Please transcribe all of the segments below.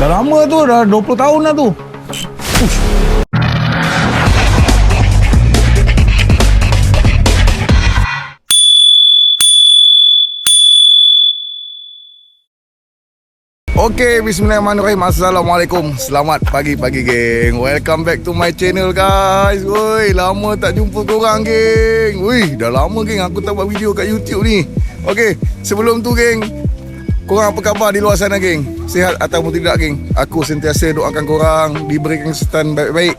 Dah lama tu, dah 20 tahun dah tu. Ush. Okay, bismillahirrahmanirrahim. Assalamualaikum. Selamat pagi-pagi, geng. Welcome back to my channel, guys. Woi, lama tak jumpa korang, geng. Woi, dah lama, geng, aku tak buat video kat YouTube ni. Okay, sebelum tu, geng, korang apa khabar di luar sana, geng? Sihat ataupun tidak, geng? Aku sentiasa doakan korang diberikan kesihatan baik-baik,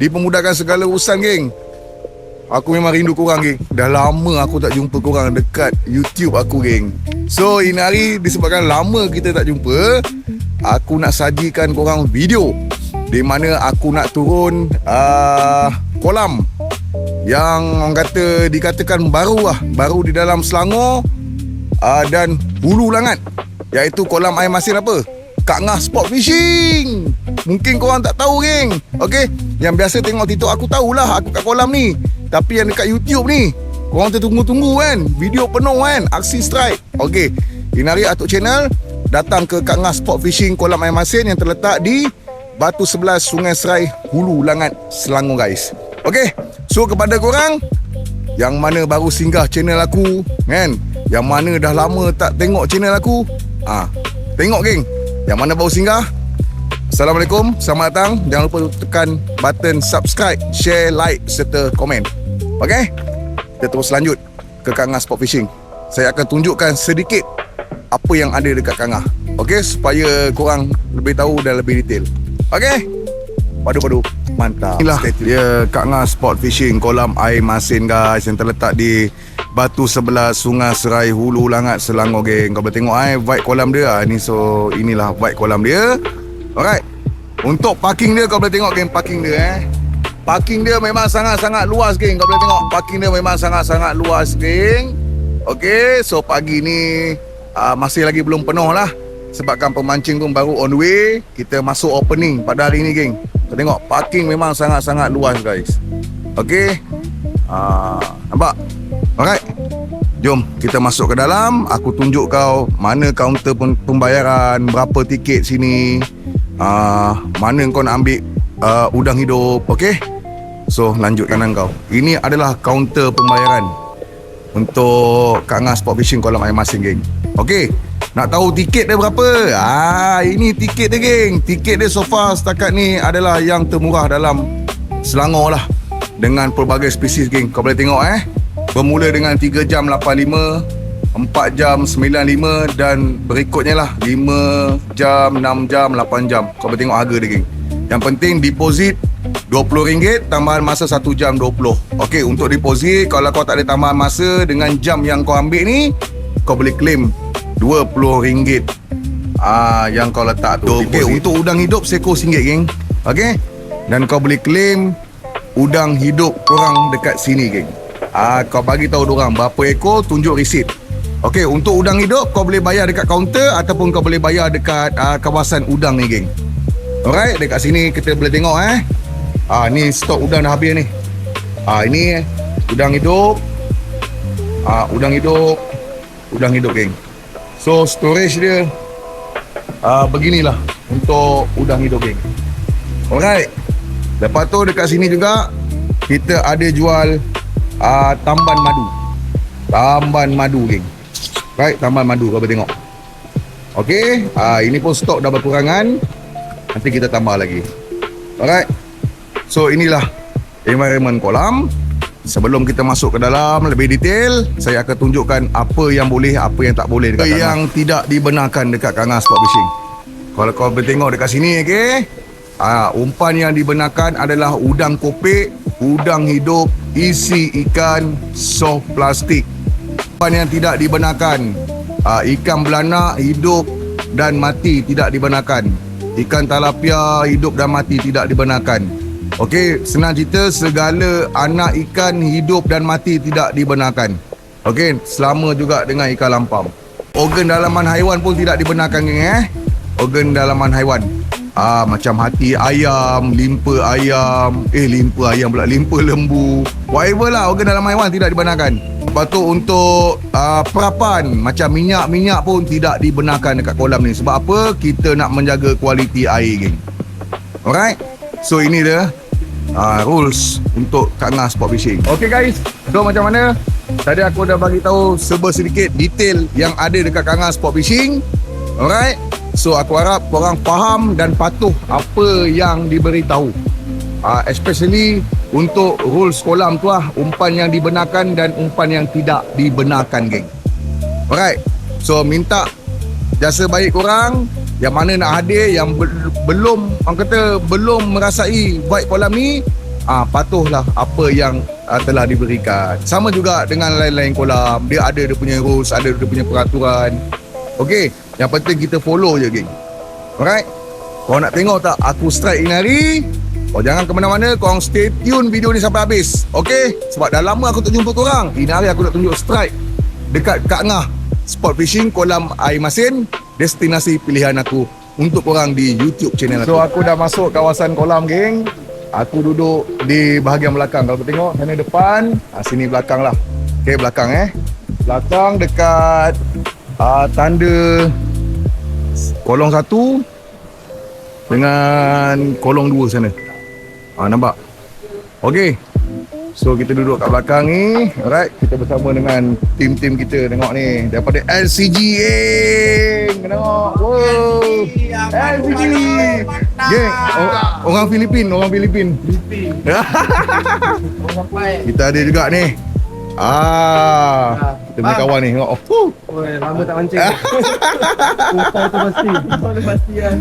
dipermudahkan segala urusan, geng. Aku memang rindu korang, geng. Dah lama aku tak jumpa korang dekat YouTube aku, geng. So, ini hari disebabkan lama kita tak jumpa, aku nak sajikan korang video di mana aku nak turun kolam yang orang kata dikatakan baru di dalam Selangor dan Hulu Langat, iaitu kolam air masin apa? Kak Ngah Sport Fishing. Mungkin korang tak tahu, geng. Okay, yang biasa tengok TikTok aku tahulah aku kat kolam ni. Tapi yang dekat YouTube ni, korang tertunggu-tunggu kan, video penuh kan, aksi strike. Okay, ini hari Atuk Channel datang ke Kak Ngah Sport Fishing kolam air masin yang terletak di Batu 11 Sungai Serai, Hulu Langat, Selangor, guys. Okay, so kepada korang yang mana baru singgah channel aku kan, yang mana dah lama tak tengok channel aku, tengok, geng. Yang mana baru singgah, Assalamualaikum, selamat datang. Jangan lupa tekan button subscribe, share, like serta komen. Okay, kita terus lanjut ke Kak Ngah Sport Fishing. Saya akan tunjukkan sedikit apa yang ada dekat Kak Ngah. Okay, supaya korang lebih tahu dan lebih detail. Okay, padu-padu, mantap. Inilah dia Kak Ngah Sport Fishing, kolam air masin, guys, yang terletak di Batu 11 Sungai Serai, Hulu Langat, Selangor, geng. Kau boleh tengok vibe kolam dia ni. So inilah vibe kolam dia. Alright, untuk parking dia kau boleh tengok, geng, parking dia parking dia memang sangat-sangat luas, geng. Kau boleh tengok parking dia memang sangat-sangat luas, geng. Okay, so pagi ni masih lagi belum penuh lah, sebabkan pemancing pun baru on the way. Kita masuk opening pada hari ni, geng. Kau tengok parking memang sangat-sangat luas, guys. Okay, nampak? Alright, jom kita masuk ke dalam. Aku tunjuk kau mana kaunter pembayaran, berapa tiket sini, mana kau nak ambil udang hidup. Okay, so lanjut kanan kau. Ini adalah kaunter pembayaran untuk Kak Ngah Sport Fishing kolam air masin, geng. Okay, nak tahu tiket dia berapa? Ini tiket dia, geng. Tiket dia so far setakat ni adalah yang termurah dalam Selangor lah, dengan pelbagai spesies, geng. Kau boleh tengok bermula dengan 3 jam 85, 4 jam 95 dan berikutnya lah 5 jam, 6 jam, 8 jam. Kau boleh tengok harga dia, geng. Yang penting deposit RM20, tambahan masa 1 jam 20. Okey, untuk deposit, kalau kau tak ada tambahan masa dengan jam yang kau ambil ni, kau boleh claim RM20 yang kau letak tu. Okey, untuk udang hidup seekor RM1, geng. Okey, dan kau boleh claim udang hidup korang dekat sini, geng. Kau bagi tahu dorang berapa ekor, tunjuk resit. Okey, untuk udang hidup kau boleh bayar dekat kaunter ataupun kau boleh bayar dekat kawasan udang ni, geng. Alright, dekat sini kita boleh tengok ni stok udang dah habis ni. Ini udang hidup. Udang hidup, geng. So storage dia beginilah untuk udang hidup, geng. Alright. Lepas tu dekat sini juga kita ada jual tamban madu, geng. Right, tamban madu kau boleh tengok. Okey, ini pun stok dah berkurangan. Nanti kita tambah lagi. Alright. So inilah environment kolam. Sebelum kita masuk ke dalam lebih detail, saya akan tunjukkan apa yang boleh, apa yang tak boleh dekat yang tidak dibenarkan dekat Kak Ngah Sport Fishing. Kalau kau boleh tengok dekat sini, okey. Umpan yang dibenarkan adalah udang kopek, udang hidup, isi ikan, soft plastik. Umpan yang tidak dibenarkan, ikan belanak hidup dan mati tidak dibenarkan. Ikan talapia hidup dan mati tidak dibenarkan. Okey, senang cerita, segala anak ikan hidup dan mati tidak dibenarkan. Okey, selama juga dengan ikan lampam. Organ dalaman haiwan pun tidak dibenarkan, geng. Organ dalaman haiwan, macam hati ayam, limpa lembu, whatever lah, organ dalam haiwan tidak dibenarkan. Lepas tu untuk perapan macam minyak-minyak pun tidak dibenarkan dekat kolam ni. Sebab apa? Kita nak menjaga kualiti air, geng. Alright. So ini dia rules untuk Kak Ngah Sport Fishing. Okay guys, so macam mana? Tadi aku dah bagi tahu sedikit detail yang ada dekat Kak Ngah Sport Fishing. Alright. So aku harap korang faham dan patuh apa yang diberitahu. Especially untuk rules kolam tu umpan yang dibenarkan dan umpan yang tidak dibenarkan, geng. Alright. So minta jasa baik korang yang mana nak hadir, yang belum orang kata belum merasai vibe kolam ni, patuhlah apa yang telah diberikan. Sama juga dengan lain-lain kolam, dia ada dia punya rules, ada dia punya peraturan. Okey, yang penting kita follow je, geng. Alright. Kau nak tengok tak aku strike ini hari? Kau jangan ke mana-mana, korang stay tune video ni sampai habis. Okey? Sebab dah lama aku tak jumpa korang. Ini hari aku nak tunjuk strike dekat Kak Ngah Sport Fishing Kolam Air Masin, destinasi pilihan aku untuk korang di YouTube channel aku. So aku dah masuk kawasan kolam, geng. Aku duduk di bahagian belakang. Kalau kau tengok sana depan, sini belakang lah. Okey, belakang belakang dekat tanda kolong 1 dengan kolong 2 sana. Nampak? Okey. So kita duduk kat belakang ni. Alright, kita bersama dengan tim-tim kita. Tengok ni, daripada LCG. Tengok. Wow. LCG. Geng, orang Filipin. Kita ada juga ni. Kita punya kawan ni. Tengok. Lama tak mancing. Umpan tu pasti lah.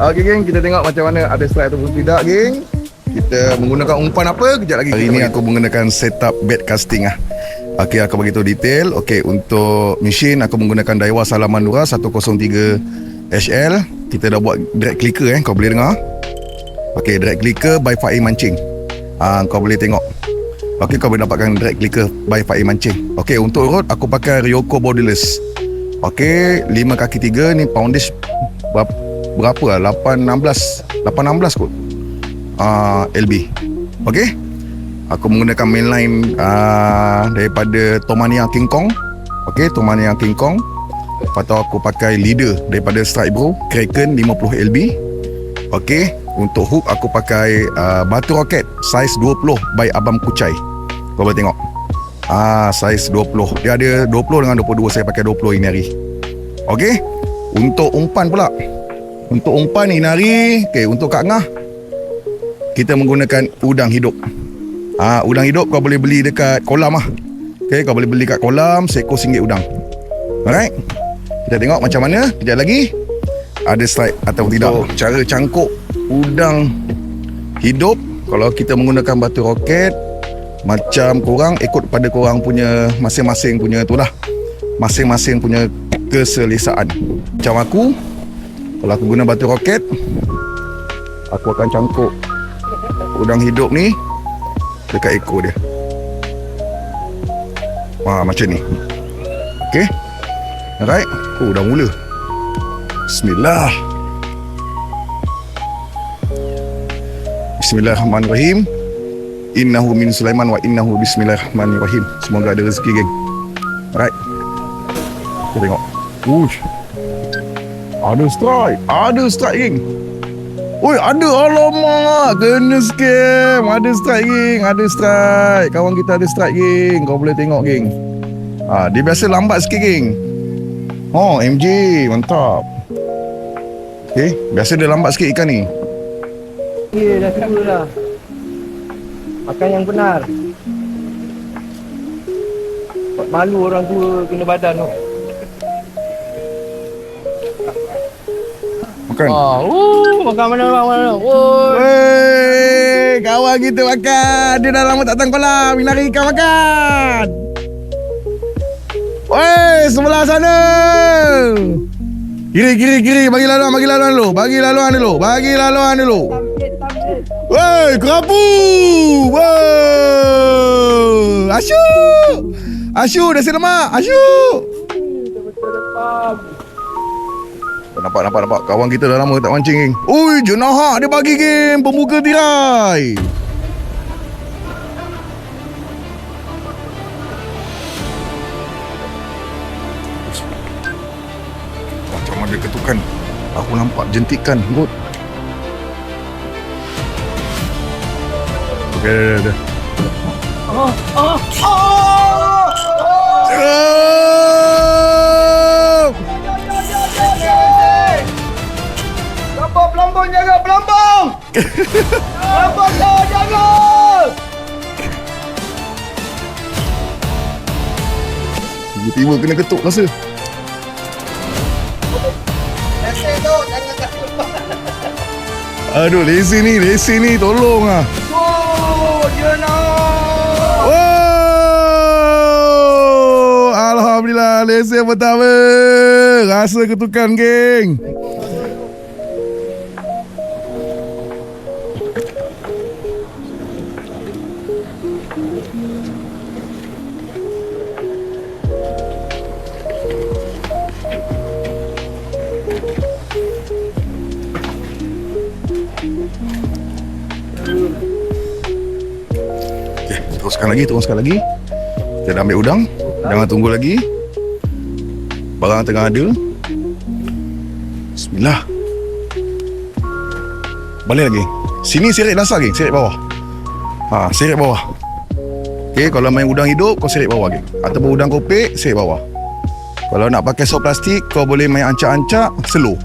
Okey, geng, kita tengok macam mana ada strike ataupun tidak, geng. Kita menggunakan umpan apa kejap lagi. Hari ni aku menggunakan setup bait casting Okey, aku bagi tahu detail. Okey, untuk mesin aku menggunakan Daiwa Salamandura 103 HL. Kita dah buat drag clicker kau boleh dengar. Okey, drag clicker by Fai Mancing. Kau boleh tengok. Okey, kau boleh dapatkan drag clicker by Fai Mancing. Okey, untuk rod aku pakai Ryoko Borderless. Okey, 5 kaki 3 ni poundage berapa lah? 816 kot. LB. Okey. Aku menggunakan mainline daripada Tomania King Kong. Okey, Tomania King Kong. Lepas tu aku pakai leader daripada Strike Bro Kraken 50 LB. Okey, untuk hook aku pakai batu roket size 20 by Abang Kucai. Kau boleh tengok. Size 20. Dia ada 20 dengan 22, saya pakai 20 ini hari. Okey. Untuk umpan pula. Untuk umpan ini hari, okey, untuk Kak Ngah kita menggunakan udang hidup. Udang hidup kau boleh beli dekat kolam Okey, kau boleh beli kat kolam, seekor RM1 udang. Alright. Kita tengok macam mana kejap lagi ada strike atau tidak. So, cara cangkuk udang hidup kalau kita menggunakan batu roket, macam korang ikut pada korang punya masing-masing punya tu lah. Masing-masing punya keselesaan. Macam aku, kalau aku guna batu roket, aku akan cangkuk udang hidup ni dekat ekor dia. Macam ni. Okey. Alright. Dah mula. Bismillah. Bismillahirrahmanirrahim. Innahu min Sulaiman wa innahu bismillahirrahmanirrahim. Semoga ada rezeki, geng. Alright. Kita tengok. Ada strike, geng. Oi, ada, alamak, kena scam. Ada strike, geng, ada strike. Kawan kita ada strike, geng. Kau boleh tengok, geng. Dia biasa lambat sikit, geng. MJ, mantap. Okay, biasa dia lambat sikit ikan ni. Dah tua lah. Makan yang benar. Malu orang tua kena badan tu. Makan. Makan mana. Wey, kawan kita makan. Dia dah lama tak datang kolam. Ini hari ikan makan. Wey, sebelah sana. Kiri. Bagi laluan dulu. Wey, kerapu. Wow. Asyuk. Nasi lemak. Asyuk. Nampak. Kawan kita dah lama tak mancing, geng. Ui, jenahak dia bagi, geng. Pembuka tirai. ketukan. Aku nampak jentikan. Good. Okay, dah. Pelambung jaga pelambung. Pelambung jaga. Tiba-tiba kena ketuk rasa. Lesen tu jangan kat lupa. Aduh, lesen ni tolong ah. Oh, dia nak. Oh, alhamdulillah lesen pertama. Rasa ketukan, geng. Teruskan lagi. Kita dah ambil udang. Jangan tunggu lagi. Barang tengah ada. Bismillah. Balik lagi. Sini seret dasar, geng. Seret bawah. Seret bawah. Okay, kalau main udang hidup, kau seret bawah, geng. Ataupun udang kopek, seret bawah. Kalau nak pakai sop plastik, kau boleh main ancak-ancak, slow.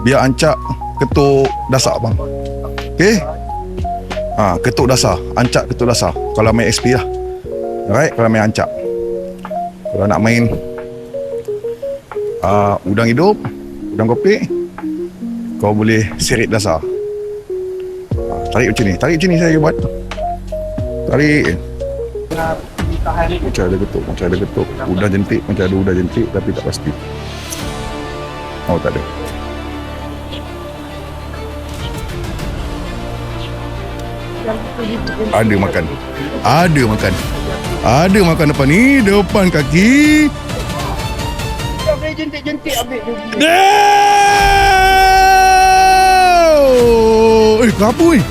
Biar ancak ketuk dasar, bang. Okay. Ketuk dasar. Ancak ketuk dasar. Kalau main XP lah. Alright, kalau main ancak. Kalau nak main udang hidup, udang kopek, kau boleh seret dasar. Tarik macam ni saya buat. Tarik. Macam ada ketuk. Udang jentik, macam ada udang jentik tapi tak pasti. Oh, tak ada. Ada makan depan ni, depan kaki. Boleh jentik-jentik ambil dulu. Kenapa ni?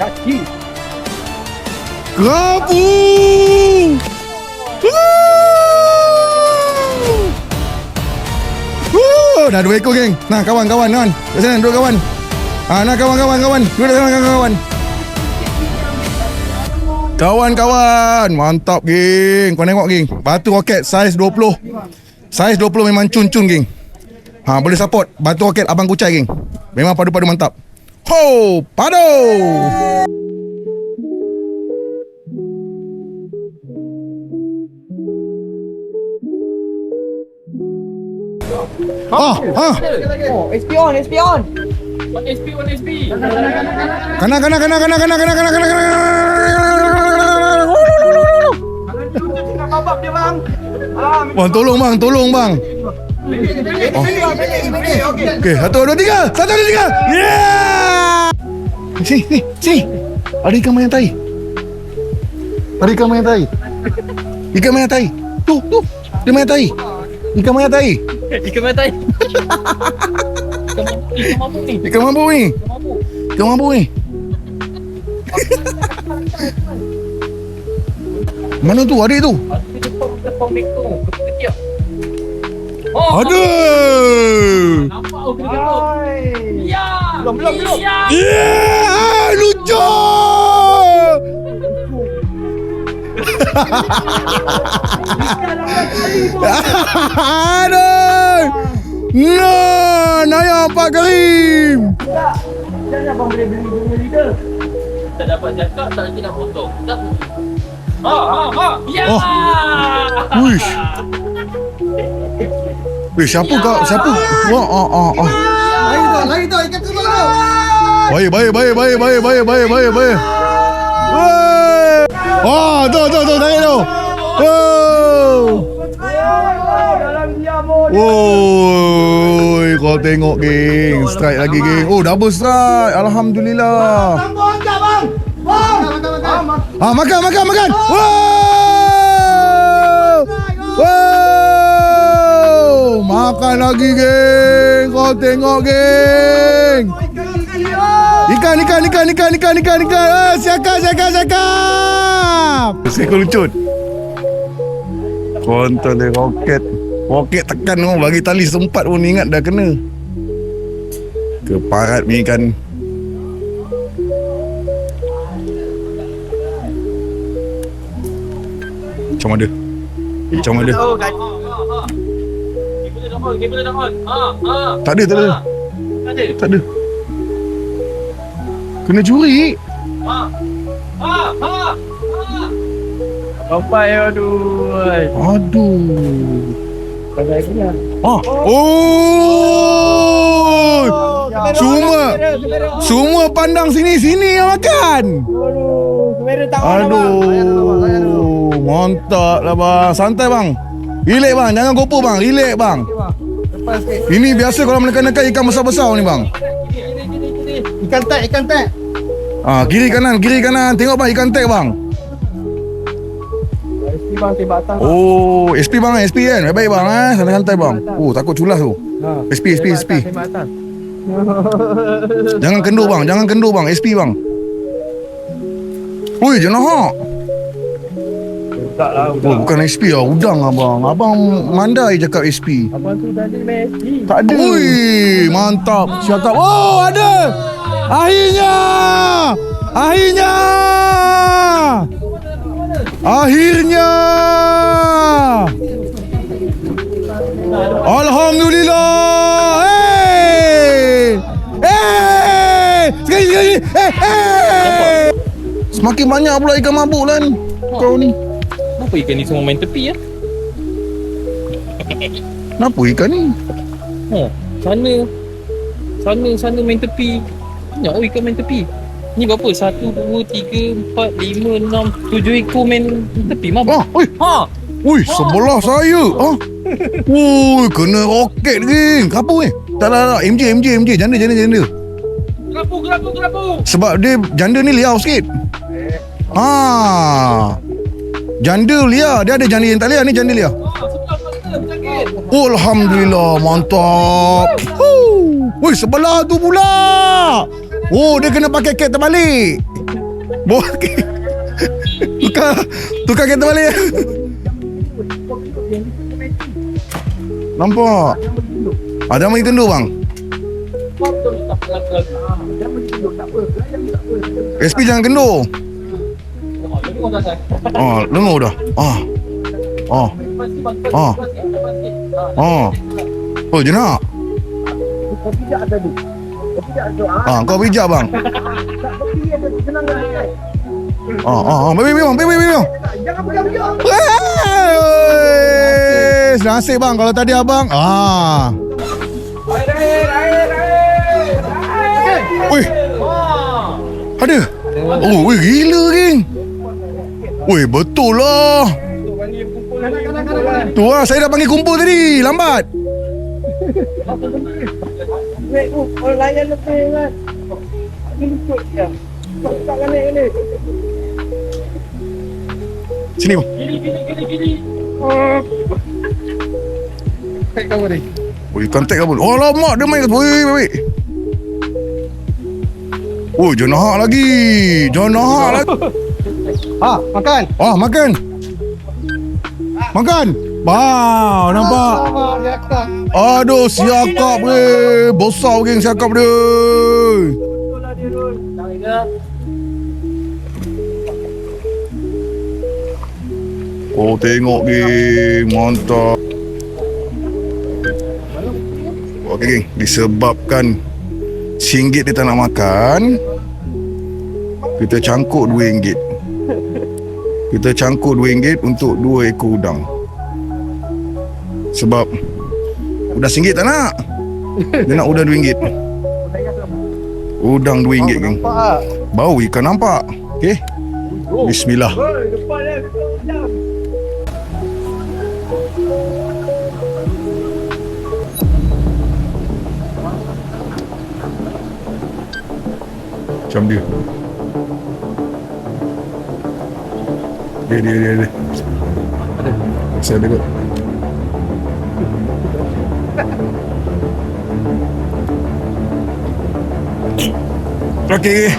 Kaki. Kerapu. Dah 2 ekor, geng. Nah, kawan. Kat sana, dua kawan. Nah, kawan. Dua kawan. Kawan. Mantap, geng. Kau tengok, geng. Batu roket saiz 20. Saiz 20 memang cun-cun, geng. Boleh support. Batu roket Abang Kucai, geng. Memang padu-padu mantap. Ho, padu. SP on. Kana. Babak dia, bang. Bang, tolong bang. Okey, 1, 2, 3. 1, 2, 3. Yeah! Sini. Ada ikan mayan tai. Ikan mayan tai. Tuh. Dia mayan tai. Ikan mayan tai. Ikan mampu ni. Mana tu? Adik tu. Ada. Nampak aku ketuk. Ya. Belum. Yeah, lucu. Aduh. Naya Pak Karim. Jangan abang boleh beli leader. Tak dapat cakap, tak lagi nak potong. Tak. Ya. Wish. Siapa kau? Siapa? Lagi tu, ikan tu. Baik. Tu tarik tu. Woi, kau tengok, geng. Strike lagi, geng. Oh, double strike. Alhamdulillah. Makan. Wow. Makan lagi, geng. Kau tengok, geng. Ikan. Siakap. Seekor lucut. Kontol dia roket. Roket tekan tu bagi tali sempat pun ingat dah kena. Keparat ni kan. Macam mana? Macam mana? Kabel dah on. Tak ada. Tak ada. Tak ada. Kena curi. Sampai aduh. Aduh. Sampai lagi lah. Oh. Semua pandang sini yang makan. Kamera tak on Aduh. Mantap lah bang. Santai bang. Relax bang. Jangan GoPro bang. Relax bang. Ini biasa kalau menekan-nekan ikan besar-besar ni bang. Ikan tek. Kiri kanan. Tengok bang ikan tek bang. SP bang tembak atas. Oh, SP bang, SP kan. Baik bang santai-santai bang. Oh, takut culas tu. SP. Tembak atas. Jangan kendur bang, SP bang. Ui, jangan hak. Tak lah. Oh, bukan SP lah, udang abang. Abang mandai cakap SP. Abang tu dah ada SP. Tak ada. Ui, mantap. Cakap, oh ada. Akhirnya. Alhamdulillah. Sekali. Semakin banyak pula ikan mabuk kan. Kau ni. Kenapa ikan ni semua main tepi ya? Kenapa ikan ni? Sana main tepi. Banyak ikan main tepi. Ni berapa? 1, 2, 3, 4, 5, 6, 7 ekor main tepi mabuk. Ui, sebelah saya. Ui, kena roket geng. Kapur ni? Tak. MJ. Janda. Kerapu. Sebab dia janda ni liar sikit. Janda liar. Dia ada janda yang tak liar. Ni janda liar. Oh, Alhamdulillah. Mantap. Woi, sebelah tu pula. Oh, dia kena pakai cat terbalik. Tukar cat terbalik. Nampak? Ada main kendur bang. SP jangan kendur. Lengur dah. Oh, jenak. Kau bijak bang. Baby bang. Nasib bang kalau tadi abang. Wih. Ada. Oh, wih gila geng. Wih betul lah. Tu lah saya dah panggil kumpul tadi. Lambat. Orang layan lebih kan. Ini lutut dia. Tak naik ni. Sini bang. Gini. Tek kamu ni. Wih kontak apa? Oh lama dia main. Wih. Oh jangan hak lagi. Makan. Makan. Wow, nampak. Aduh, siakap weh. Besar geng siakap dia. Oh, tengok geng. Mantap. Okey geng, disebabkan RM1 dia tak nak makan, kita cangkuk RM2. Kita cangkuk RM2 untuk 2 ekor udang. Sebab udang RM1 tak nak. Dia nak udang RM2. Udang RM2 geng. Bau ikan nampak. Okey. Bismillah. Macam dia. Dia. Saya ada kot. Okey.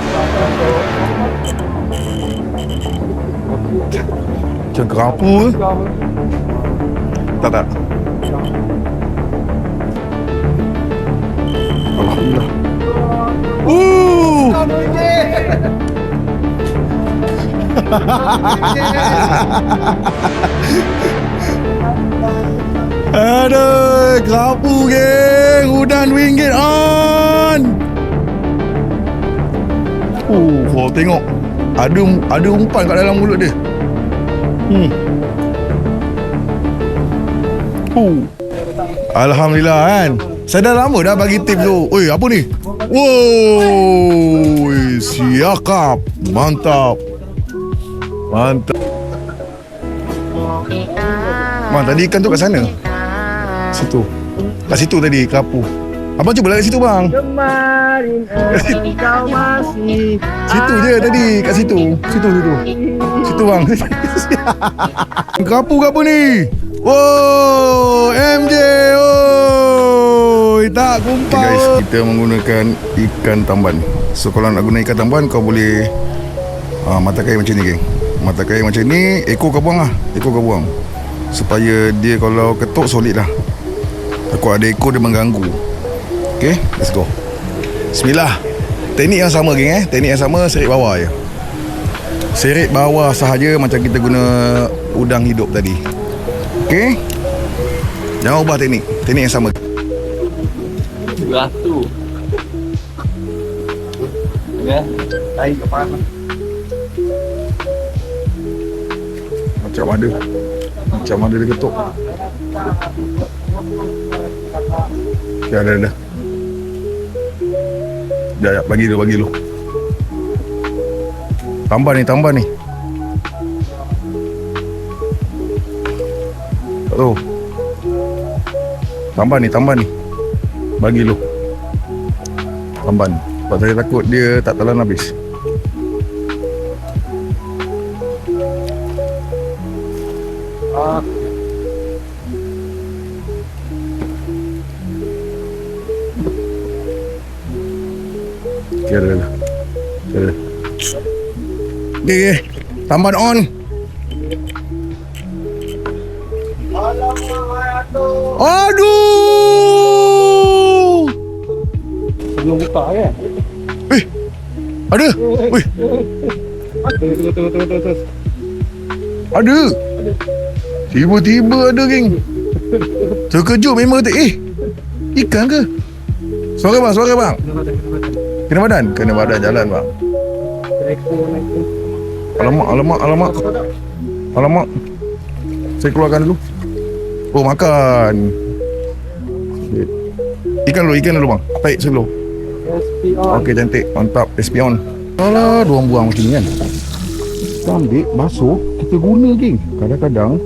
Macam kerapu. Tak. Alhamdulillah. Aduh, kerapu geng. Udan RM2 on. Kau tengok. Ada umpan kat dalam mulut dia. Alhamdulillah kan. Saya dah lama dah bagi tip tu. Oi, apa ni? Woi, siakap. Mantap. Tadi ikan tu kat sana. Situ. Kat situ tadi kerapu. Abang cuba lah kat situ bang. Kemarin engkau masih Situ je tadi, kat situ. Situ bang. Kerapu ke apa ni? Oh, MJ. Oh, tak kumpul. Okay guys, kita menggunakan ikan tamban. So kalau nak guna ikan tamban, kau boleh mata kail macam ni geng. Mata kail macam ni, ekor kau buang lah. Ekor kau buang, supaya dia kalau ketuk solid lah. Takut ada ekor dia mengganggu. Okay, let's go. Bismillah. Teknik yang sama geng Teknik yang sama, seret bawah je. Seret bawah sahaja macam kita guna udang hidup tadi. Okay, jangan ubah teknik. Teknik yang sama. Ratu. Ya, tahi kepala. Macam ada dia ketuk. Okay, ada. Sekejap, bagi dulu. Tambah ni. Tak tahu. Tambah ni. Bagi dulu. Tambah ni. Sebab saya takut dia tak telan habis. Okay, ada. Okay. Tamban on. Aduh. Belum buka kan? Ada. Wih. Terus. Ada. Tiba-tiba ada geng. Terkejut member tu. Ikan ke? Suara bang. Kena badan jalan bang. Alamak. Saya keluarkan dulu. Oh, makan. Ikan dulu bang. Tarik sebelum. Okey, cantik. Mantap. SP on. Alah, diorang buang macam ni kan. Kita ambil, basuh, kita guna geng. Kadang-kadang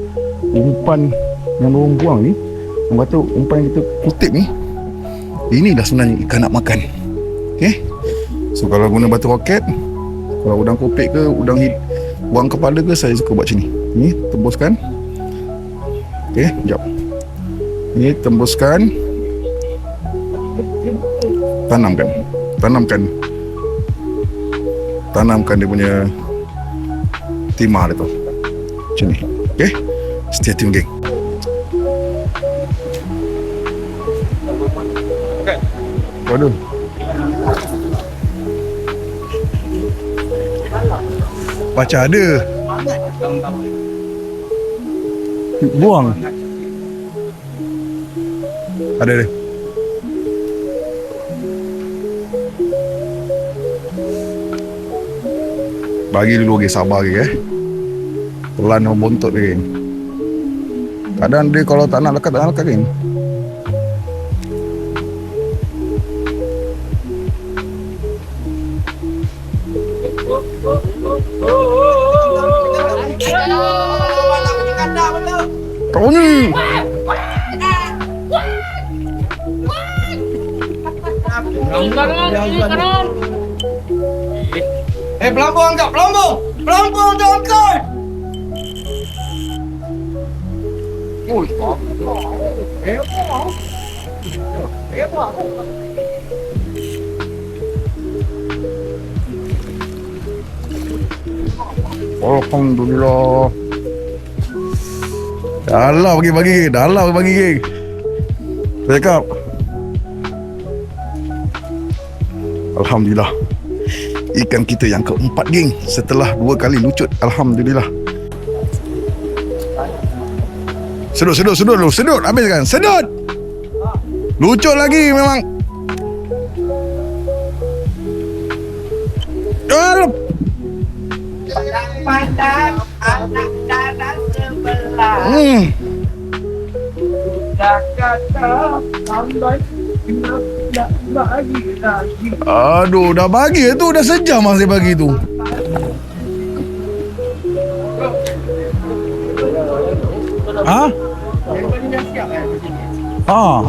umpan yang diorang buang ni, orang kata umpan yang kita kutip ni, inilah sebenarnya ikan nak makan. Okay. So kalau guna batu roket, kalau udang kopek ke, udang buang kepala ke, saya suka buat macam ni. Ni tembuskan. Okay, sekejap. Ni tembuskan. Tanamkan dia punya timah dia tu. Macam ni. Okay, stay tune geng. Waduh. Baca ada. Buang. Ada dia. Bagi dulu lagi, sabar lagi pelan membontot dia geng. Kadang dia kalau tak nak lekat geng. Kau ni Pelampung angkat, pelampung tu angkat. Alhamdulillah. Dah lah bagi-bagi geng. Dah lah bagi geng. Saya cakap Alhamdulillah, ikan kita yang keempat geng, setelah 2 kali lucut. Alhamdulillah. Sedut dulu. Sedut habiskan. Sedut. Lucut lagi memang. Pandang anak dalam sebelah. Dah kata sampai tak bagi lagi. Aduh, dah bagi tu. Dah sejam lah saya bagi tu. Ha?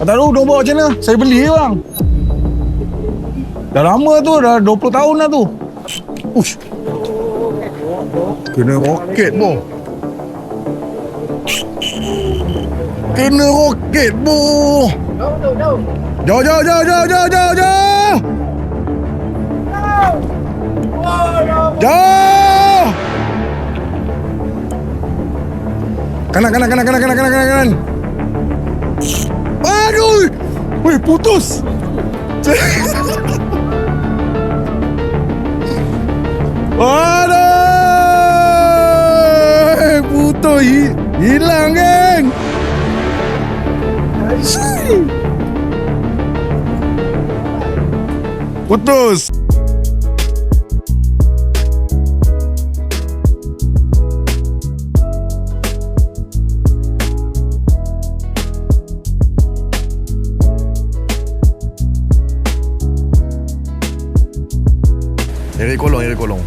Tak tahu dia bawa macam mana. Saya beli bang. Dah lama tu, dah 20 tahun dah tu. Ush. Kena roket boh. Kena roket boh. Jauh. Jauh. Kanan. Aduh. Weh, putus. Aduh. Putus. Hilang, geng. Putus. Eri kolong.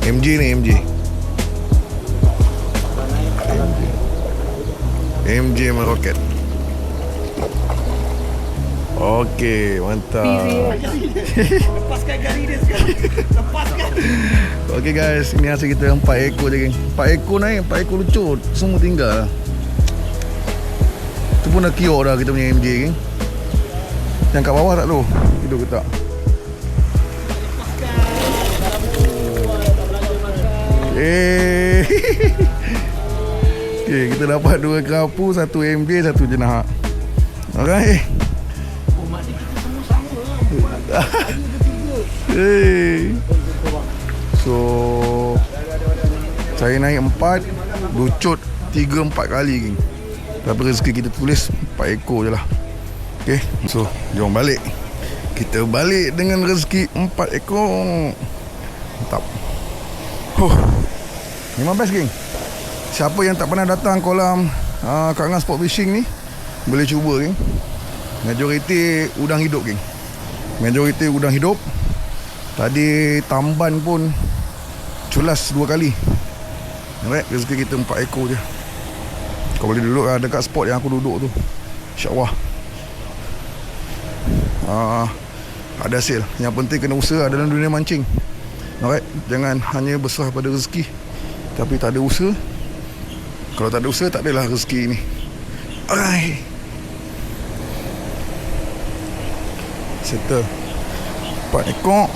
MJ ni MJ meroket. Okey, mantap. Lepaskan jari dia sekarang. Lepaskan. Okey guys, ini hasil kita 4 ekor je geng. 4 ekor naik, 4 ekor lucut. Semua tinggal. Tu pun dah kiok dah kita punya MJ geng. Yang kat bawah tak tahu hidup ke tak. Okay, kita dapat 2 kerapu, 1 MJ, 1 jenahak. Alright. So saya naik 4, lucut 3-4 kali geng. Tapi rezeki kita tulis 4 ekor je lah. Okay, so jom balik. Kita balik dengan rezeki 4 ekor. Mantap. Memang best geng. Siapa yang tak pernah datang kolam Kak Ngah Sport Fishing ni, boleh cuba geng. Majoriti udang hidup geng. Majoriti udang hidup. Tadi tamban pun culas 2 kali. Alright, rezeki kita 4 ekor je. Kau boleh duduk dekat spot yang aku duduk tu, InsyaAllah ada hasil. Yang penting kena usaha dalam dunia mancing. Alright, jangan hanya berserah pada rezeki, tapi tak ada usaha. Kalau tak ada usaha, tak adalah rezeki ni. Alright, settle 4 ekor.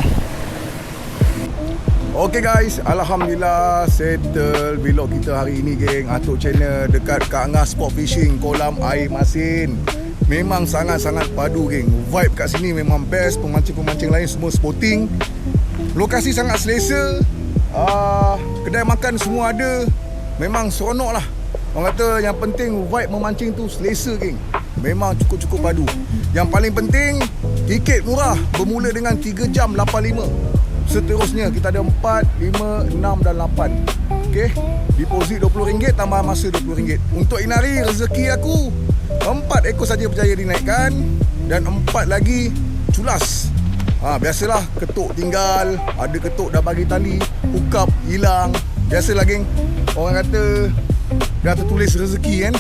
Okay guys, Alhamdulillah settle vlog kita hari ini geng. Atuk channel dekat Kak Ngah Sport Fishing, kolam air masin. Memang sangat-sangat padu geng. Vibe kat sini memang best. Pemancing-pemancing lain semua sporting. Lokasi sangat selesa. Kedai makan semua ada. Memang seronok lah. Orang kata yang penting vibe memancing tu selesa geng. Memang cukup-cukup padu. Yang paling penting, tiket murah. Bermula dengan 3 jam 85. Seterusnya kita ada 4, 5, 6 dan 8. Okay, deposit RM20 tambah masa RM20. Untuk inari rezeki aku 4 ekor saja berjaya dinaikkan dan 4 lagi culas. Biasalah ketuk tinggal, ada ketuk dah bagi tali, hookup hilang. Biasalah geng. Orang kata dah tertulis rezeki kan.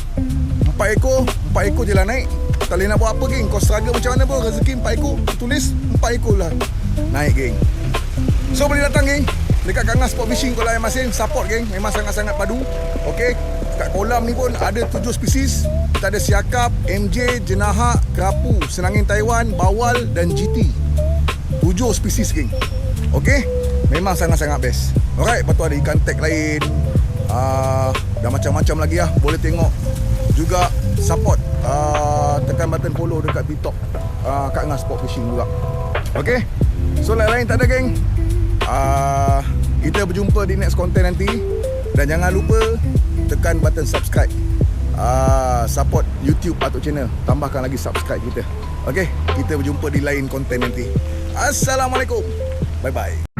4 ekor je lah naik. Tak boleh nak buat apa geng. Kau struggle macam mana pun, rezeki 4 ekor tertulis 4 ekor lah naik geng. So boleh datang geng dekat Kak Ngah Sport Fishing kolam air masin. Support geng, memang sangat-sangat padu. Okay, kat kolam ni pun ada 7 spesies. Kita ada siakap, MJ, jenahak, kerapu, senangin Taiwan, bawal dan GT. 7 spesies geng. Okay, memang sangat-sangat best. Alright, lepas tu ada ikan tag lain. Dan macam-macam lagi lah. Boleh tengok juga, support, tekan button follow dekat TikTok Kak Ngah Sport Fishing juga. Okay, so lain-lain tak ada geng. Kita berjumpa di next content nanti. Dan jangan lupa tekan button subscribe, support YouTube Atuk Channel. Tambahkan lagi subscribe kita. Okay, kita berjumpa di lain konten nanti. Assalamualaikum. Bye-bye.